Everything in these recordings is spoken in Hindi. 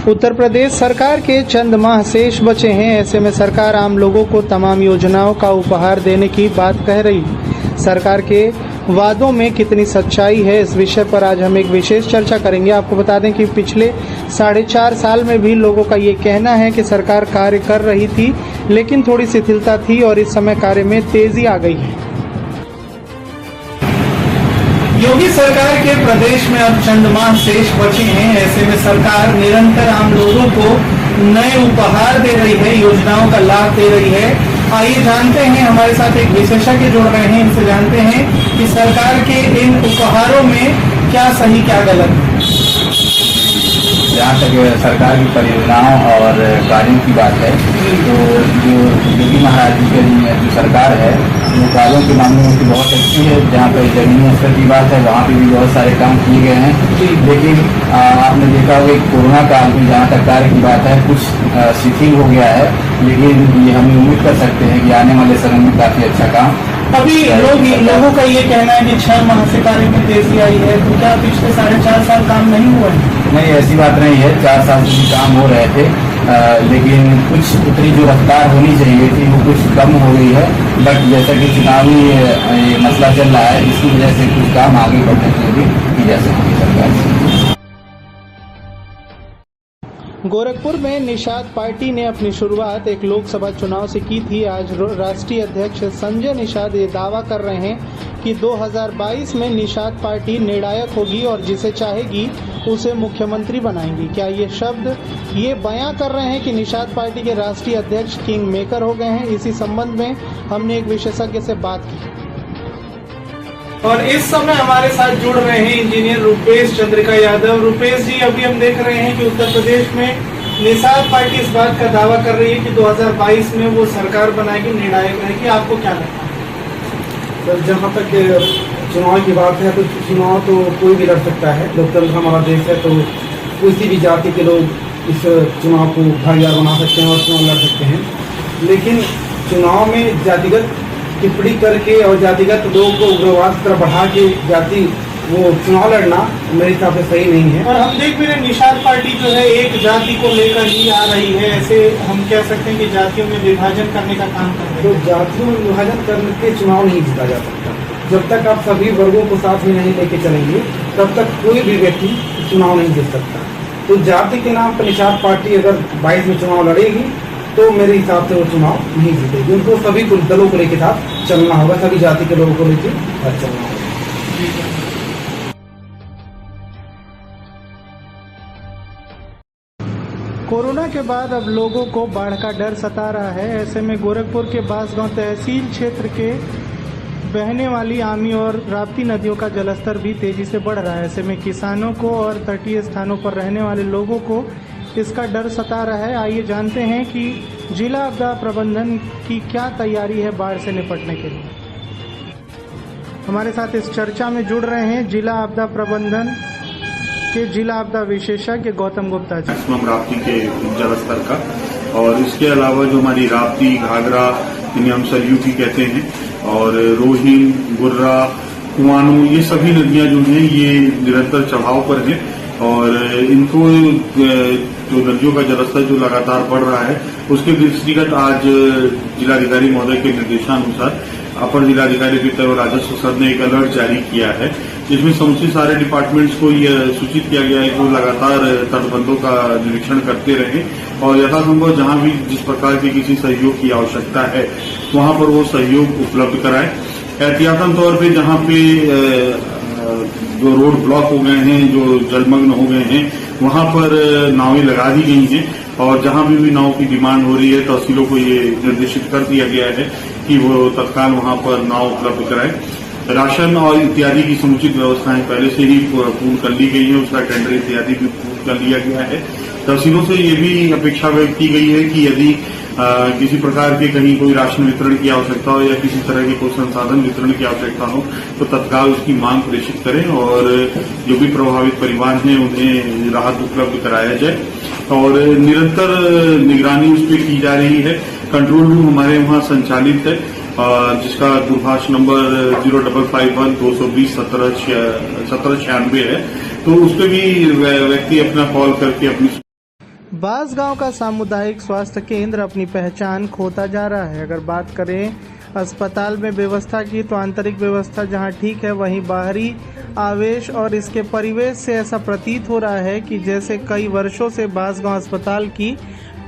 उत्तर प्रदेश सरकार के चंद माह शेष बचे हैं। ऐसे में सरकार आम लोगों को तमाम योजनाओं का उपहार देने की बात कह रही। सरकार के वादों में कितनी सच्चाई है, इस विषय पर आज हम एक विशेष चर्चा करेंगे। आपको बता दें कि पिछले 4.5 साल में भी लोगों का ये कहना है कि सरकार कार्य कर रही थी, लेकिन थोड़ी शिथिलता थी और इस समय कार्य में तेजी आ गई है। योगी सरकार के प्रदेश में अब चंद माह शेष बचे हैं। ऐसे में सरकार निरंतर आम लोगों को नए उपहार दे रही है, योजनाओं का लाभ दे रही है। आइए जानते हैं, हमारे साथ एक विशेषज्ञ जुड़ रहे हैं, इनसे जानते हैं कि सरकार के इन उपहारों में क्या सही क्या गलत है। जहाँ तक सरकार की परियोजनाओं और कार्यों की बात है, तो जो योगी महाराज जी की जो सरकार है वो कार्यों के मामले में बहुत अच्छी है। जहाँ पर जमीनी स्तर की बात है वहाँ पे भी बहुत सारे काम किए गए हैं। लेकिन आपने देखा होगा कि कोरोना काल में जहाँ तक कार्य की बात है कुछ शिथिल हो गया है, लेकिन ये हम उम्मीद कर सकते हैं कि आने वाले समय में काफ़ी अच्छा काम। अभी लोगों का ये कहना है कि 6 माह से कार्य में तेजी आई है, तो क्या पिछले 4.5 साल काम नहीं हुआ है? नहीं, ऐसी बात नहीं है। 4 साल से भी काम हो रहे थे, लेकिन कुछ उतनी जो रफ्तार होनी चाहिए थी वो कुछ कम हो गई है। बट जैसा कि चुनावी ये मसला चल रहा है, इसकी वजह से कुछ काम आगे बढ़ने के लिए भी की जा सकती है सरकार से। गोरखपुर में निषाद पार्टी ने अपनी शुरुआत एक लोकसभा चुनाव से की थी। आज राष्ट्रीय अध्यक्ष संजय निषाद ये दावा कर रहे हैं कि 2022 में निषाद पार्टी निर्णायक होगी और जिसे चाहेगी उसे मुख्यमंत्री बनाएंगी। क्या ये शब्द ये बयां कर रहे हैं कि निषाद पार्टी के राष्ट्रीय अध्यक्ष किंग मेकर हो गए हैं? इसी संबंध में हमने एक विशेषज्ञ से बात की और इस समय हमारे साथ जुड़ रहे हैं इंजीनियर रुपेश चंद्रिका यादव। रुपेश जी, अभी हम देख रहे हैं कि उत्तर प्रदेश में निषाद पार्टी इस बात का दावा कर रही है कि 2022 में वो सरकार बनाएगी, निर्णायक रहेगी। आपको क्या लगता है? सर, जहाँ तक चुनाव की बात है तो चुनाव तो कोई भी लड़ सकता है। लोकतंत्र हमारा देश है, तो किसी भी जाति के लोग इस चुनाव को भागीदार बना सकते हैं और चुनाव लड़ सकते हैं। लेकिन चुनाव में जातिगत टिप्पणी करके और जातिगत लोगों को उग्रवाद की तरफ बढ़ा के जाति वो चुनाव लड़ना मेरे हिसाब से सही नहीं है। और हम देख भी रहे निषाद पार्टी जो है एक जाति को लेकर ही आ रही है। ऐसे हम कह सकते हैं कि जातियों में विभाजन करने का काम कर रही है। तो जातियों में विभाजन करके चुनाव नहीं जीता जा सकता। जब तक आप सभी वर्गों को साथ में नहीं लेके चलेंगे तब तक कोई भी व्यक्ति चुनाव नहीं जीत सकता। तो जाति के नाम पर निषाद पार्टी अगर 22 में चुनाव लड़ेगी तो मेरे हिसाब से वो चुनाव नहीं जीतेगी। उनको सभी दलों को लेकर साथ चलना होगा, सभी जाति के लोगों को लेकर साथ चलना होगा। कोरोना के बाद अब लोगों को बाढ़ का डर सता रहा है। ऐसे में गोरखपुर के बांसगांव तहसील क्षेत्र के बहने वाली आमी और राप्ती नदियों का जलस्तर भी तेजी से बढ़ रहा है। ऐसे में किसानों को और तटीय स्थानों पर रहने वाले लोगों को इसका डर सता रहा है। आइए जानते हैं कि जिला आपदा प्रबंधन की क्या तैयारी है बाढ़ से निपटने के लिए। हमारे साथ इस चर्चा में जुड़ रहे हैं जिला आपदा प्रबंधन के जिला आपदा विशेषज्ञ गौतम गुप्ता जी। मैक्सिमम राप्ती के जलस्तर का, और इसके अलावा जो हमारी राप्ती, घाघरा, जिन्हें हम सरयू भी कहते हैं, और रोहिन, गुर्रा, कुआनो, ये सभी नदियां जो हैं ये निरंतर चढ़ाव पर हैं और इनको जो नदियों का जलस्तर जो लगातार बढ़ रहा है उसके दृष्टिगत आज जिलाधिकारी महोदय के निर्देशानुसार अपर जिलाधिकारी वित्त और राजस्व सद ने एक अलर्ट जारी किया है, जिसमें समूचे सारे डिपार्टमेंट्स को यह सूचित किया गया है कि वो लगातार तटबंधों का निरीक्षण करते रहें और यथासंभव जहां भी जिस प्रकार की किसी सहयोग की आवश्यकता है वहां पर वो सहयोग उपलब्ध कराएं। एहतियातन तौर पे जहां पे जो रोड ब्लॉक हो गए हैं, जो जलमग्न हो गए हैं, वहां पर नावें लगा दी गई हैं और जहां भी नाव की डिमांड हो रही है तहसीलों को ये निर्देशित कर दिया गया है कि वो तत्काल वहां पर नाव उपलब्ध कराएं। राशन और इत्यादि की समुचित व्यवस्थाएं पहले से ही पूर्ण कर ली गई है, उसका टेंडर इत्यादि भी पूर्ण कर लिया गया है। तहसीलों से ये भी अपेक्षा व्यक्त की गई है कि यदि किसी प्रकार के कहीं कोई राशन वितरण की आवश्यकता हो या किसी तरह के कोई संसाधन वितरण की आवश्यकता हो तो तत्काल उसकी मांग प्रेषित करें और जो भी प्रभावित परिवार हैं उन्हें राहत उपलब्ध कराया जाए। और निरंतर निगरानी उस पर की जा रही है। कंट्रोल रूम हमारे वहां संचालित है जिसका दूरभाष नंबर 0551 220 1796 है तो उस पर भी व्यक्ति अपना कॉल करके अपनी बांसगांव का सामुदायिक स्वास्थ्य केंद्र अपनी पहचान खोता जा रहा है। अगर बात करें अस्पताल में व्यवस्था की, तो आंतरिक व्यवस्था जहां ठीक है, वहीं बाहरी आवेश और इसके परिवेश से ऐसा प्रतीत हो रहा है कि जैसे कई वर्षों से बांसगांव अस्पताल की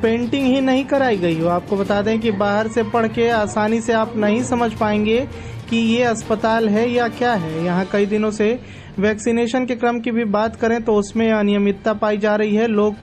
पेंटिंग ही नहीं कराई गई हो। आपको बता दें कि बाहर से पढ़ के आसानी से आप नहीं समझ पाएंगे कि ये अस्पताल है या क्या है। यहाँ कई दिनों से वैक्सीनेशन के क्रम की भी बात करें तो उसमें अनियमितता पाई जा रही है। लोग